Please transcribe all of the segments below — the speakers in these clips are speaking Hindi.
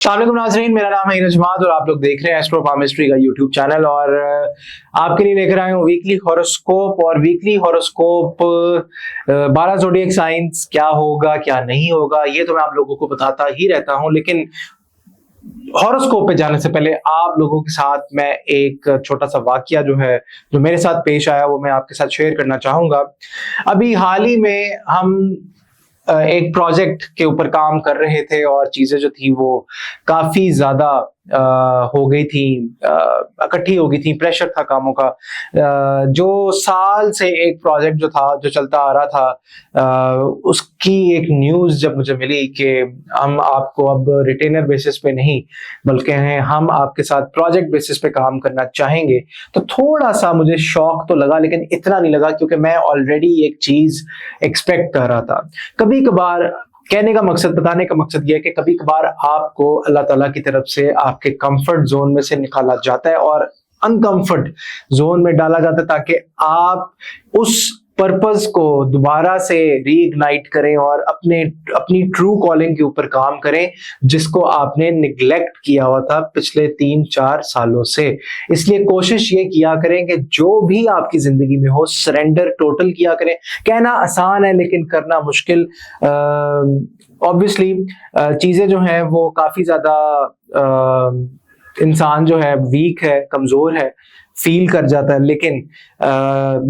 अस्सलामुअलैकुम नाज़रीन, मेरा नाम है हीरज माद और आप लोग देख रहे हैं एस्ट्रो पामिस्ट्री का यूट्यूब चैनल। और आपके लिए लेकर आए हूँ वीकली हॉरोस्कोप। और वीकली हॉरोस्कोप 12 ज़ोडिएक साइंस क्या होगा क्या नहीं होगा ये तो मैं आप लोगों को बताता ही रहता हूँ, लेकिन हॉरोस्कोप पे जाने से पहले आप लोगों के साथ मैं एक छोटा सा वाकया जो मेरे साथ पेश आया वो मैं आपके साथ शेयर करना चाहूंगा। अभी हाल ही में हम एक प्रोजेक्ट के ऊपर काम कर रहे थे और चीजें जो थी वो काफी ज्यादा हो गई थी, इकट्ठी हो गई थी, प्रेशर था कामों का। जो साल से एक प्रोजेक्ट जो चलता आ रहा था, उसकी एक न्यूज जब मुझे मिली कि हम आपको अब रिटेनर बेसिस पे नहीं बल्कि हम आपके साथ प्रोजेक्ट बेसिस पे काम करना चाहेंगे, तो थोड़ा सा मुझे शौक तो लगा, लेकिन इतना नहीं लगा क्योंकि मैं ऑलरेडी एक चीज एक्सपेक्ट कर रहा था। कभी कभार कहने का मकसद, बताने का मकसद यह है कि कभी कभार आपको अल्लाह ताला की तरफ से आपके कंफर्ट जोन में से निकाला जाता है और अनकंफर्ट जोन में डाला जाता है ताकि आप उस पर्पस को दोबारा से रीइग्नाइट करें और अपनी ट्रू कॉलिंग के ऊपर काम करें जिसको आपने निग्लेक्ट किया हुआ था पिछले 3-4 सालों से। इसलिए कोशिश ये किया करें कि जो भी आपकी जिंदगी में हो सरेंडर टोटल किया करें। कहना आसान है लेकिन करना मुश्किल। ऑब्वियसली चीजें जो हैं वो काफी ज्यादा, इंसान जो है वीक है, कमजोर है, फील कर जाता है, लेकिन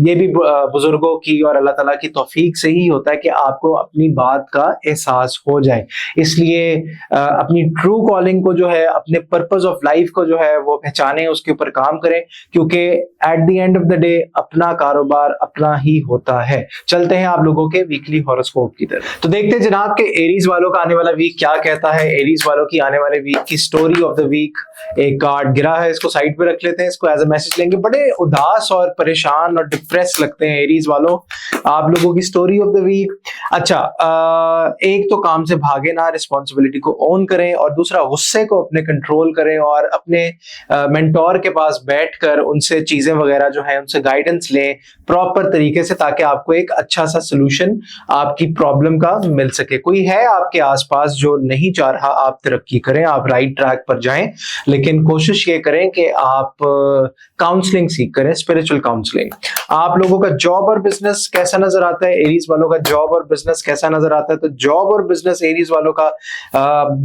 ये भी बुजुर्गों की और अल्लाह ताला की तौफीक से ही होता है कि आपको अपनी बात का एहसास हो जाए। इसलिए अपनी ट्रू कॉलिंग को जो है, अपने पर्पस ऑफ लाइफ को जो है वो पहचानें, उसके ऊपर काम करें, क्योंकि at the end of the day अपना कारोबार अपना ही होता है। चलते हैं आप लोगों के वीकली हॉरोस्कोप की तरफ। तो देखते हैं जनाब के एरीज वालों का आने वाला वीक क्या कहता है। एरीज वालों की आने वाले वीक की स्टोरी ऑफ द वीक, एक कार्ड गिरा है, इसको साइड पे रख लेते हैं, इसको एज अ मैसेज लेंगे। बड़े उदास और परेशान और डिप्रेस लगते हैं एरीज वालों, आप लोगों की स्टोरी ऑफ द वीक। अच्छा, एक तो काम से भागे ना, रिस्पॉन्सिबिलिटी को ओन करें, और दूसरा गुस्से को अपने कंट्रोल करें और अपने मेंटोर के पास बैठकर उनसे चीजें वगैरह जो है उनसे गाइडेंस लें प्रॉपर तरीके से, ताकि आपको एक अच्छा सा सोल्यूशन आपकी प्रॉब्लम का मिल सके। कोई है आपके आसपास जो नहीं चाह रहा आप तरक्की करें, आप राइट ट्रैक पर जाएं, लेकिन कोशिश ये करें कि आप काउंसलिंग सीख करें, स्पिरिचुअल काउंसलिंग। आप लोगों का जॉब और बिजनेस कैसा नजर आता है? एरीज वालों का जॉब और बिजनेस कैसा नजर आता है? तो जॉब और बिजनेस एरीज वालों का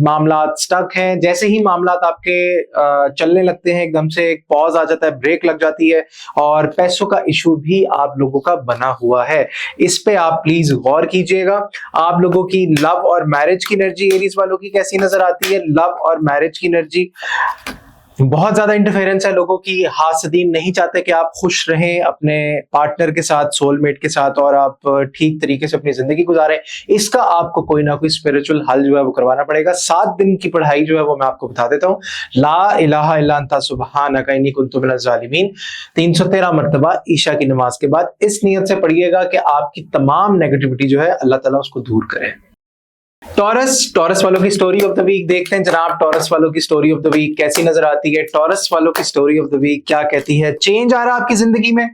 मामला स्टक हैं। जैसे ही मामला आपके चलने लगते हैं, एकदम से एक पॉज आ जाता है, ब्रेक लग जाती है, और पैसों का इशू भी आप लोगों का बना हुआ है। इस पे आप प्लीज गौर कीजिएगा। आप लोगों की लव और मैरिज की एनर्जी एरीज वालों की कैसी नजर आती है? लव और मैरिज की एनर्जी बहुत ज्यादा इंटरफेरेंस है लोगों की। हासदीन नहीं चाहते कि आप खुश रहें अपने पार्टनर के साथ, सोलमेट के साथ, और आप ठीक तरीके से अपनी जिंदगी गुजारें। इसका आपको कोई ना कोई स्पिरिचुअल हल जो है वो करवाना पड़ेगा। 7 दिन की पढ़ाई जो है वो मैं आपको बता देता हूँ। ला इलाहा इल्ला अंता सुब्हानका इन्नी कुन्तु मिनज़ ज़ालिमीन 313 मरतबा ईशा की नमाज के बाद इस नियत से पढ़िएगा कि आपकी तमाम नेगेटिविटी जो है अल्लाह ताला उसको दूर करे। टॉरस वालों की स्टोरी ऑफ द वीक देखते हैं जनाब। टॉरस वालों की स्टोरी ऑफ द वीक कैसी नजर आती है? टॉरस वालों की स्टोरी ऑफ द वीक क्या कहती है? चेंज आ रहा है आपकी जिंदगी में।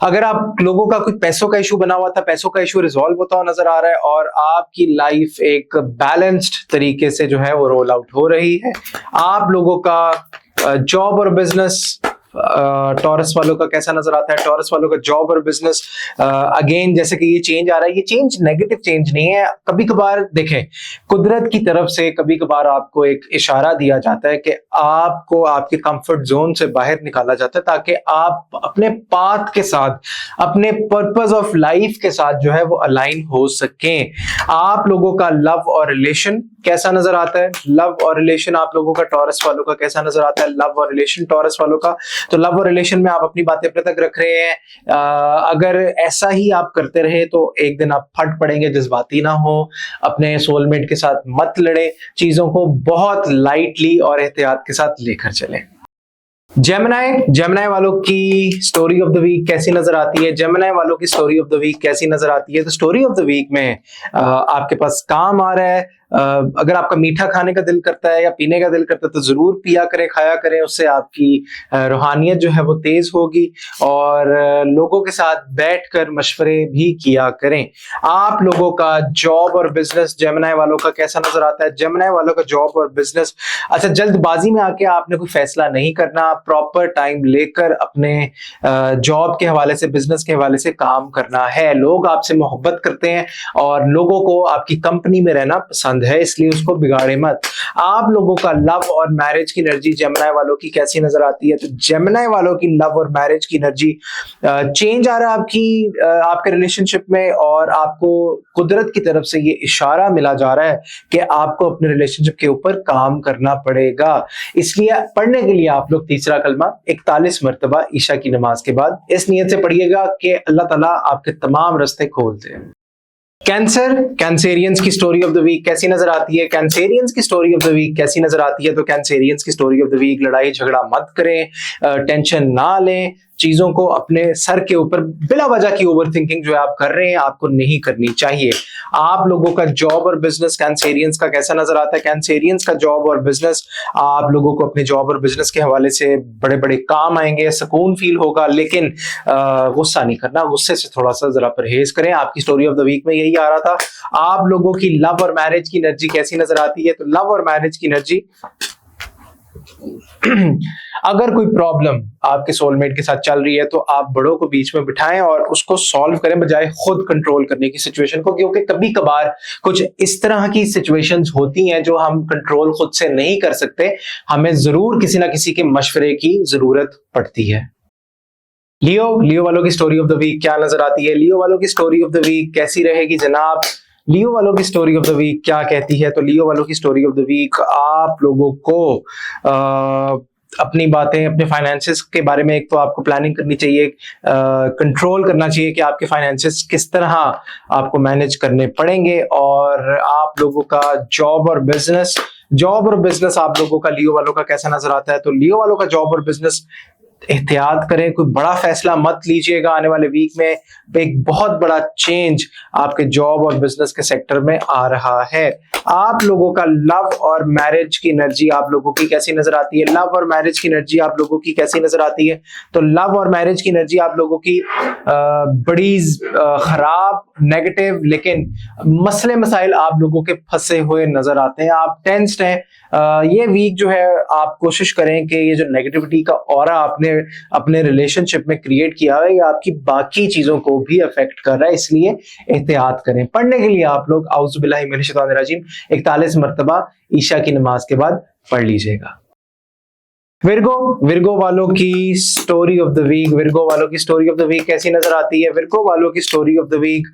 अगर आप लोगों का कोई पैसों का इशू बना हुआ था, पैसों का इशू रिजॉल्व होता हुआ नजर आ रहा है और आपकी लाइफ एक बैलेंस्ड तरीके से जो है वो रोल आउट हो रही है। आप लोगों का जॉब और बिजनेस, टॉरस वालों का कैसा नजर आता है? टॉरस वालों का जॉब और बिजनेस, अगेन जैसे कि ये चेंज आ रहा है, ये चेंज नेगेटिव चेंज नहीं है। कभी कभार देखें, कुदरत की तरफ से कभी कभार आपको एक इशारा दिया जाता है कि आपको आपके कंफर्ट जोन से बाहर निकाला जाता है ताकि आप अपने पाथ के साथ, अपने पर्पस ऑफ लाइफ के साथ जो है वो अलाइन हो सकें। आप लोगों का लव और रिलेशन कैसा नजर आता है? लव और रिलेशन आप लोगों का, टॉरस वालों का कैसा नजर आता है? लव और रिलेशन टॉरस वालों का, तो लव और रिलेशन में आप अपनी बातें अपने तक रख रहे हैं। अगर ऐसा ही आप करते रहे तो एक दिन आप फट पड़ेंगे, जज्बाती ना हो, अपने सोलमेट के साथ मत लड़े, चीजों को बहुत लाइटली और एहतियात के साथ लेकर चलें। जेमिनी वालों की स्टोरी ऑफ द वीक कैसी नजर आती है? जेमिनी वालों की स्टोरी ऑफ द वीक कैसी नजर आती है? तो स्टोरी ऑफ द वीक में आपके पास काम आ रहा है, अगर आपका मीठा खाने का दिल करता है या पीने का दिल करता है तो जरूर पिया करें, खाया करें, उससे आपकी रूहानियत जो है वो तेज होगी। और लोगों के साथ बैठकर मशवरे भी किया करें। आप लोगों का जॉब और बिजनेस जेमिनी वालों का कैसा नजर आता है? जेमिनी वालों का जॉब और बिजनेस, अच्छा, जल्दबाजी में आके आपने कोई फैसला नहीं करना, प्रॉपर टाइम लेकर अपने जॉब के हवाले से, बिजनेस के हवाले से काम करना है। लोग आपसे मोहब्बत करते हैं और लोगों को आपकी कंपनी में रहना पसंद है, इसलिए उसको बिगाड़े मत। आप लोगों का लव और मैरिज की एनर्जी जेमिनी वालों की कैसी नजर आती है? तो जेमिनी वालों की लव और मैरिज की एनर्जी, चेंज आ रहा है आपके रिलेशनशिप में, और आपको कुदरत की तरफ से ये इशारा मिला जा रहा है कि आपको अपने रिलेशनशिप के ऊपर काम करना पड़ेगा। इसलिए पढ़ने के लिए आप लोग तीसरा कलमा 41 मरतबा ईशा की नमाज के बाद इस नियत से पढ़िएगा कि अल्लाह ताला आपके तमाम रास्ते खोल दे। कैंसर, कैंसेरियंस की स्टोरी ऑफ द वीक कैसी नजर आती है? कैंसेरियंस की स्टोरी ऑफ द वीक कैसी नजर आती है? तो कैंसेरियंस की स्टोरी ऑफ द वीक, लड़ाई झगड़ा मत करें, टेंशन ना लें, चीजों को अपने सर के ऊपर बिला वजह की ओवर थिंकिंग जो है आप कर रहे हैं, आपको नहीं करनी चाहिए। आप लोगों का जॉब और बिजनेस कैंसेरियंस का कैसा नजर आता है? कैंसेरियंस का जॉब और बिजनेस, आप लोगों को अपने जॉब और बिजनेस के हवाले से बड़े बड़े काम आएंगे, सुकून फील होगा, लेकिन गुस्सा नहीं करना, गुस्से से थोड़ा सा जरा परहेज करें। आपकी स्टोरी ऑफ द वीक में यही आ रहा था। आप लोगों की लव और मैरिज की एनर्जी कैसी नजर आती है? तो लव और मैरिज की एनर्जी, अगर कोई प्रॉब्लम आपके सोलमेट के साथ चल रही है तो आप बड़ों को बीच में बिठाएं और उसको सॉल्व करें, बजाय खुद कंट्रोल करने की सिचुएशन को, क्योंकि कभी कभार कुछ इस तरह की सिचुएशंस होती हैं जो हम कंट्रोल खुद से नहीं कर सकते, हमें जरूर किसी ना किसी के मशवरे की जरूरत पड़ती है। लियो वालों की स्टोरी ऑफ द वीक क्या नजर आती है? लियो वालों की स्टोरी ऑफ द वीक कैसी रहेगी जनाब? लियो वालों की स्टोरी ऑफ द वीक क्या कहती है? तो लियो वालों की स्टोरी ऑफ द वीक, आप लोगों को अपनी बातें, अपने फाइनेंसेस के बारे में एक तो आपको प्लानिंग करनी चाहिए, कंट्रोल करना चाहिए कि आपके फाइनेंसेस किस तरह आपको मैनेज करने पड़ेंगे। और आप लोगों का जॉब और बिजनेस आप लोगों का, लियो वालों का कैसा नजर आता है? तो लियो वालों का जॉब और बिजनेस, एहतियात करें, कोई बड़ा फैसला मत लीजिएगा आने वाले वीक में। एक बहुत बड़ा चेंज आपके जॉब और बिजनेस के सेक्टर में आ रहा है। आप लोगों का लव और मैरिज की एनर्जी आप लोगों की कैसी नजर आती है? लव और मैरिज की एनर्जी आप लोगों की कैसी नजर आती है? तो लव और मैरिज की एनर्जी आप लोगों की बड़ी खराब, नेगेटिव, लेकिन मसले मसाइल आप लोगों के फंसे हुए नजर आते हैं, आप टेंस्ड हैं। ये वीक जो है आप कोशिश करें कि ये जो नेगेटिविटी का ऑरा आपने अपने रिलेशनशिप में क्रिएट किया है, ये आपकी बाकी चीजों को भी अफेक्ट कर रहा है, इसलिए एहतियात करें। पढ़ने के लिए आप लोग औज़ु बिल्लाहि मिनश शैतानिर रजीम 41 मरतबा ईशा की नमाज के बाद पढ़ लीजिएगा। विर्गो वालों की story of the week, Virgo वालों की स्टोरी ऑफ द वीक कैसी नजर आती है? विर्गो वालों की स्टोरी ऑफ द वीक,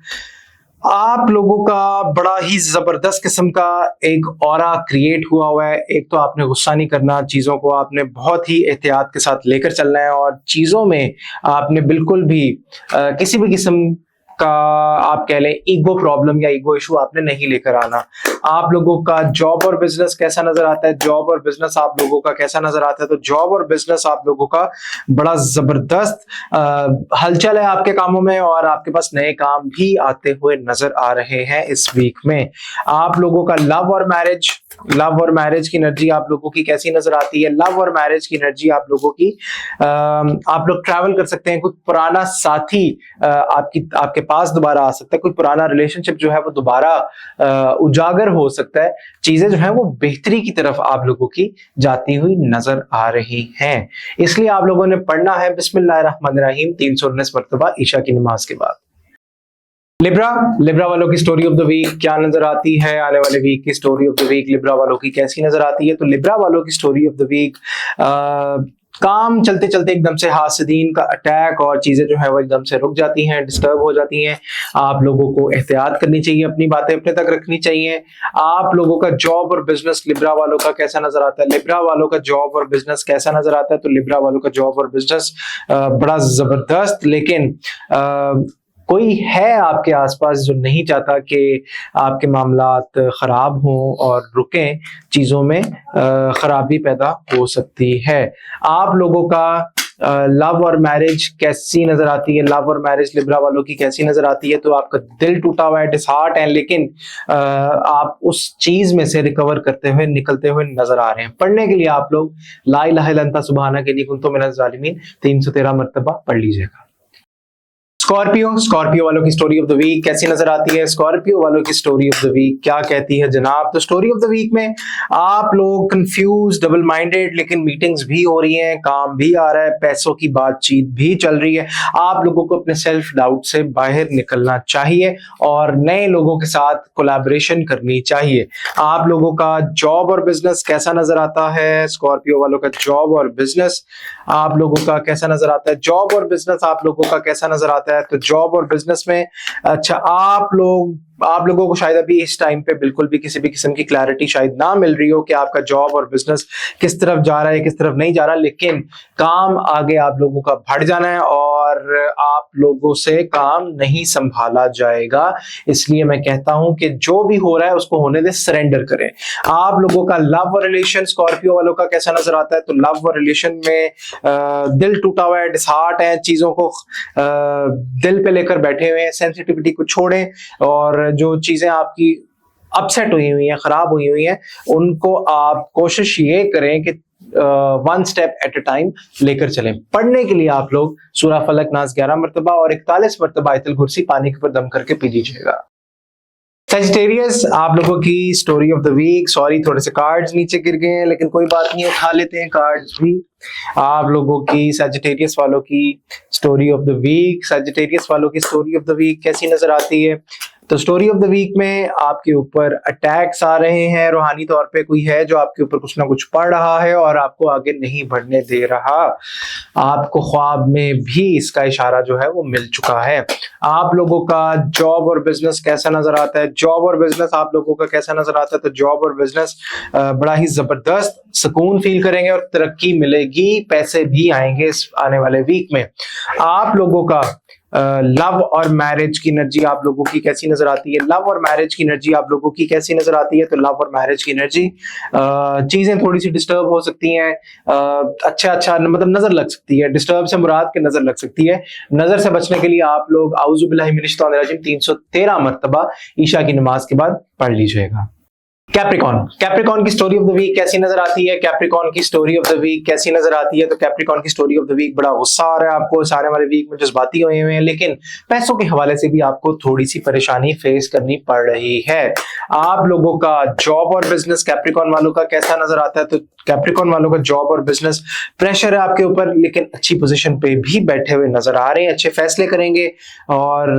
आप लोगों का बड़ा ही जबरदस्त किस्म का एक ऑरा क्रिएट हुआ है। एक तो आपने गुस्सा नहीं करना, चीजों को आपने बहुत ही एहतियात के साथ लेकर चलना है, और चीजों में आपने बिल्कुल भी किसी भी किस्म का, आप कह लें, ईगो प्रॉब्लम या ईगो इशू आपने नहीं लेकर आना। आप लोगों का जॉब और बिजनेस कैसा नजर आता है? जॉब और बिजनेस आप लोगों का कैसा नजर आता है? तो जॉब और बिजनेस आप लोगों का बड़ा जबरदस्त हलचल है आपके कामों में, और आपके पास नए काम भी आते हुए नजर आ रहे हैं इस वीक में। आप लोगों का लव और मैरिज की एनर्जी आप लोगों की कैसी नजर आती है? लव और मैरिज की एनर्जी आप लोगों की, आप लोग ट्रैवल कर सकते हैं, कोई पुराना साथी आपके पास दोबारा आ सकता है, कोई पुराना रिलेशनशिप जो है वो दोबारा उजागर हो सकता है, चीजें जो है वो बेहतरी की तरफ आप लोगों की जाती हुई नजर आ रही हैं। इसलिए आप लोगों ने पढ़ना है बिस्मिल्लाहिर्रहमानिर्रहीम 319 मरतबा ईशा की नमाज के बाद। लिब्रा वालों की स्टोरी ऑफ द वीक क्या नजर आती है? आने वाले वीक की story of the week Libra वालों की कैसी नजर आती है? तो लिब्रा वालों की स्टोरी ऑफ द वीक, काम चलते चलते एकदम से हासिदीन का अटैक और चीजें जो है वो एकदम से रुक जाती हैं, डिस्टर्ब हो जाती हैं। आप लोगों को एहतियात करनी चाहिए, अपनी बातें अपने तक रखनी चाहिए। आप लोगों का जॉब और बिजनेस लिब्रा वालों का कैसा नजर आता है? लिब्रा वालों का जॉब और बिजनेस कैसा नजर आता है? तो लिब्रा वालों का जॉब और बिजनेस बड़ा जबरदस्त, लेकिन कोई है आपके आसपास जो नहीं चाहता कि आपके मामलात खराब हों और रुकें, चीजों में खराबी पैदा हो सकती है। आप लोगों का लव और मैरिज कैसी नजर आती है, लव और मैरिज लिब्रा वालों की कैसी नजर आती है, तो आपका दिल टूटा हुआ है, डिसहार्ट है, लेकिन आप उस चीज में से रिकवर करते हुए निकलते हुए नजर आ रहे हैं। पढ़ने के लिए आप लोग ला इलाहा इल्लल्लाह सुब्हाना के लिए कुन्तु मिनज़ ज़ालिमीन 313 मरतबा पढ़ लीजिएगा। स्कॉर्पियो वालों की स्टोरी ऑफ द वीक कैसी नजर आती है, स्कॉर्पियो वालों की स्टोरी ऑफ द वीक क्या कहती है जनाब। तो स्टोरी ऑफ द वीक में आप लोग कंफ्यूज, डबल माइंडेड, लेकिन मीटिंग्स भी हो रही हैं, काम भी आ रहा है, पैसों की बातचीत भी चल रही है। आप लोगों को अपने सेल्फ डाउट से बाहर निकलना चाहिए और नए लोगों के साथ कोलैबोरेशन करनी चाहिए। आप लोगों का जॉब और बिजनेस कैसा नजर आता है, स्कॉर्पियो वालों का जॉब और बिजनेस आप लोगों का कैसा नजर आता है, जॉब और बिजनेस आप लोगों का कैसा नजर आता है। तो जॉब और बिजनेस में अच्छा आप लोगों को शायद अभी इस टाइम पे बिल्कुल भी किसी भी किस्म की क्लैरिटी शायद ना मिल रही हो कि आपका जॉब और बिजनेस किस तरफ जा रहा है, किस तरफ नहीं जा रहा, लेकिन काम आगे आप लोगों का बढ़ जाना है और आप लोगों से काम नहीं संभाला जाएगा। इसलिए मैं कहता हूं कि जो भी हो रहा है उसको होने दे, सरेंडर करें। आप लोगों का लव रिलेशन स्कॉर्पियो वालों का कैसा नजर आता है, तो लव रिलेशन में दिल टूटा हुआ है, डिसहार्ट है, चीजों को दिल पे लेकर बैठे हुए हैं, सेंसिटिविटी को छोड़ें और जो चीजें आपकी अपसेट हुई हैं, खराब हुई हैं, उनको आप कोशिश ये करें कि one step at a time लेकर चलें। पढ़ने के लिए आप लोग सूरह फलक नास 11 मरतबा और 41 मरतबा आयतुल कुर्सी पानी के ऊपर दम करके पी लीजिएगा। सेजिटेरियस आप लोगों की story of the week, sorry थोड़े से कार्ड्स नीचे गिर गए हैं लेकिन कोई बात नहीं, उठा लेते हैं कार्ड्स भी। आप लोगों की सेजिटेरियस वालों की story of the week, Sagittarius वालों की स्टोरी ऑफ द वीक कैसी नजर आती है। तो स्टोरी ऑफ द वीक में आपके ऊपर अटैक्स आ रहे हैं, रूहानी तौर पे कोई है जो आपके ऊपर कुछ ना कुछ पढ़ रहा है और आपको आगे नहीं बढ़ने दे रहा। आपको ख्वाब में भी इसका इशारा जो है वो मिल चुका है। आप लोगों का जॉब और बिजनेस कैसा नजर आता है, जॉब और बिजनेस आप लोगों का कैसा नजर आता है। तो जॉब और बिजनेस बड़ा ही जबरदस्त सुकून फील करेंगे और तरक्की मिलेगी, पैसे भी आएंगे इस आने वाले वीक में। आप लोगों का लव और मैरिज की एनर्जी आप लोगों की कैसी नजर आती है, लव और मैरिज की एनर्जी आप लोगों की कैसी नजर आती है। तो लव और मैरिज की एनर्जी चीजें थोड़ी सी डिस्टर्ब हो सकती हैं, अच्छा मतलब नजर लग सकती है, डिस्टर्ब से मुराद के नजर लग सकती है। नजर से बचने के लिए आप लोग औज़ु बिल्लाहि मिनश शैतानिर रजीम 313 मरतबा ईशा की नमाज के बाद पढ़ लीजिएगा। कैप्रिकॉन की स्टोरी ऑफ द वीक कैसी नजर आती है, कैप्रिकॉन की स्टोरी ऑफ द वीक कैसी नजर आती है। तो कैप्रिकॉन की स्टोरी ऑफ द वीक बड़ा गुस्सा आ रहा है आपको, सारे वाले वीक में जज्बाती हुए हैं, लेकिन पैसों के हवाले से भी आपको थोड़ी सी परेशानी फेस करनी पड़ रही है। आप लोगों का जॉब और बिजनेस कैप्रिकॉन वालों का कैसा नजर आता है। तो कैप्रिकॉन वालों का जॉब और बिजनेस प्रेशर है आपके ऊपर, लेकिन अच्छी पोजीशन पे भी बैठे हुए नजर आ रहे हैं, अच्छे फैसले करेंगे और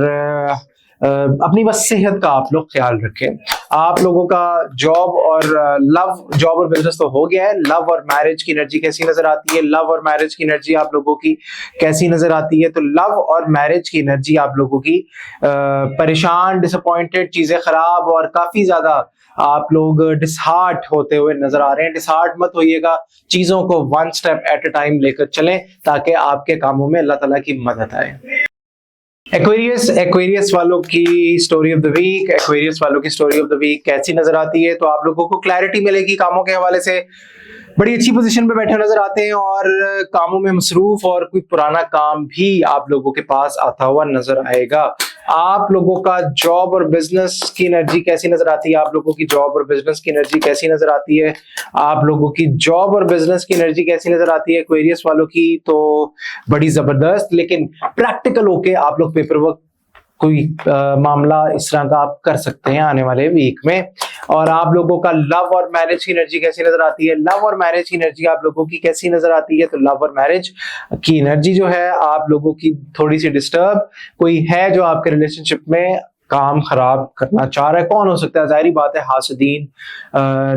अपनी बस सेहत का आप लोग ख्याल रखें। आप लोगों का जॉब और बिजनेस तो हो गया है। लव और मैरिज की एनर्जी कैसी नजर आती है, लव और मैरिज की एनर्जी आप लोगों की कैसी नजर आती है। तो लव और मैरिज की एनर्जी आप लोगों की परेशान, डिसअपॉइंटेड, चीजें खराब और काफी ज्यादा आप लोग डिसहार्ट होते हुए नजर आ रहे हैं। डिसहार्ट मत होइएगा, चीजों को one step at a time लेकर चलें ताकि आपके कामों में अल्लाह ताला की मदद आए। एक्वेरियस वालों की story of the week, Aquarius वालों की स्टोरी ऑफ द वीक कैसी नजर आती है। तो आप लोगों को क्लैरिटी मिलेगी कामों के हवाले से, बड़ी अच्छी पोजीशन पे बैठे नजर आते हैं और कामों में मसरूफ और कोई पुराना काम भी आप लोगों के पास आता हुआ नजर आएगा। आप लोगों का जॉब और बिजनेस की एनर्जी कैसी नजर आती है, आप लोगों की जॉब और बिजनेस की एनर्जी कैसी नजर आती है, आप लोगों की जॉब और बिजनेस की एनर्जी कैसी नजर आती है। एक्वेरियस वालों की तो बड़ी जबरदस्त, लेकिन प्रैक्टिकल होके आप लोग पेपर वर्क कोई मामला इस तरह का आप कर सकते हैं आने वाले वीक में। और आप लोगों का लव और मैरिज की एनर्जी कैसी नजर आती है, लव और मैरिज की एनर्जी आप लोगों की कैसी नजर आती है। तो लव और मैरिज की एनर्जी जो है आप लोगों की थोड़ी सी डिस्टर्ब, कोई है जो आपके रिलेशनशिप में काम खराब करना चाह रहा है। कौन हो सकता है, जाहिर बात है हासदीन,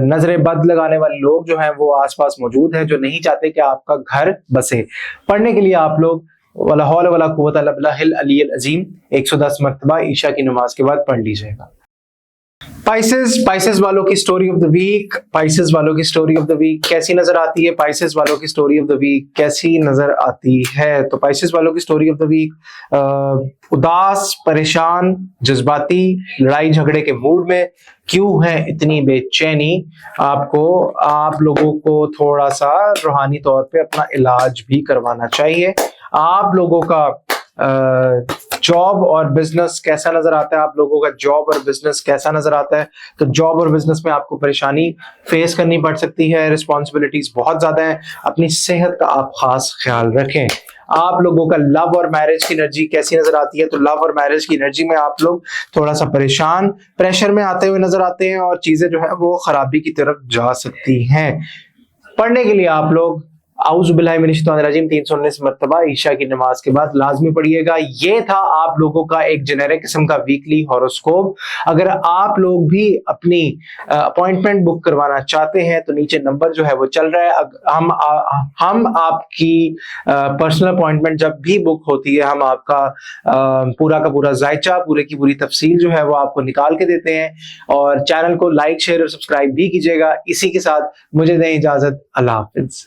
नजरें बद लगाने वाले लोग जो हैं वो आसपास मौजूद हैं जो नहीं चाहते कि आपका घर बसे। पढ़ने के लिए आप लोग वला हौल वला कुव्वत इल्ला बिल्लाहिल अलील अज़ीम 110 मरतबा ईशा की नमाज के बाद पढ़ लीजिएगा। पाइसेस वालों की story of the week, Pisces वालों की स्टोरी ऑफ द वीक कैसी नजर आती है, पाइसेस वालों की स्टोरी ऑफ द वीक कैसी नजर आती है। तो पाइसेस वालों की स्टोरी ऑफ द वीक उदास, परेशान, जज्बाती, लड़ाई झगड़े के मूड में, क्यों है इतनी बेचैनी? आपको आप लोगों को थोड़ा सा रूहानी तौर पे अपना इलाज भी करवाना चाहिए। आप लोगों का जॉब और बिजनेस कैसा नजर आता है? आप लोगों का जॉब और बिजनेस कैसा नजर आता है? तो जॉब और बिजनेस में आपको परेशानी फेस करनी पड़ सकती है, रिस्पॉन्सिबिलिटीज बहुत ज्यादा है। अपनी सेहत का आप खास ख्याल रखें। आप लोगों का लव और मैरिज की एनर्जी कैसी नजर आती है? तो लव और मैरिज की एनर्जी में आप लोग थोड़ा सा परेशान, प्रेशर में आते हुए नजर आते हैं और चीजें जो है वो खराबी की तरफ जा सकती हैं। पढ़ने के लिए आप लोग आउज़ुबिल्लाहिमिनश्शैतानिर्रजीम 319 मरतबा ईशा की नमाज के बाद लाजमी पढ़िएगा। ये था आप लोगों का एक जेनेरिक किस्म का वीकली हॉरोस्कोप। अगर आप लोग भी अपनी अपॉइंटमेंट बुक करवाना चाहते हैं तो नीचे नंबर जो है वो चल रहा है। हम आपकी पर्सनल अपॉइंटमेंट जब भी बुक होती है, हम आपका पूरा का पूरा जायचा, पूरे की पूरी तफसील जो है वो आपको निकाल के देते हैं। और चैनल को लाइक, शेयर और सब्सक्राइब भी कीजिएगा। इसी के साथ मुझे दें इजाजत। अल्लाह हाफिज।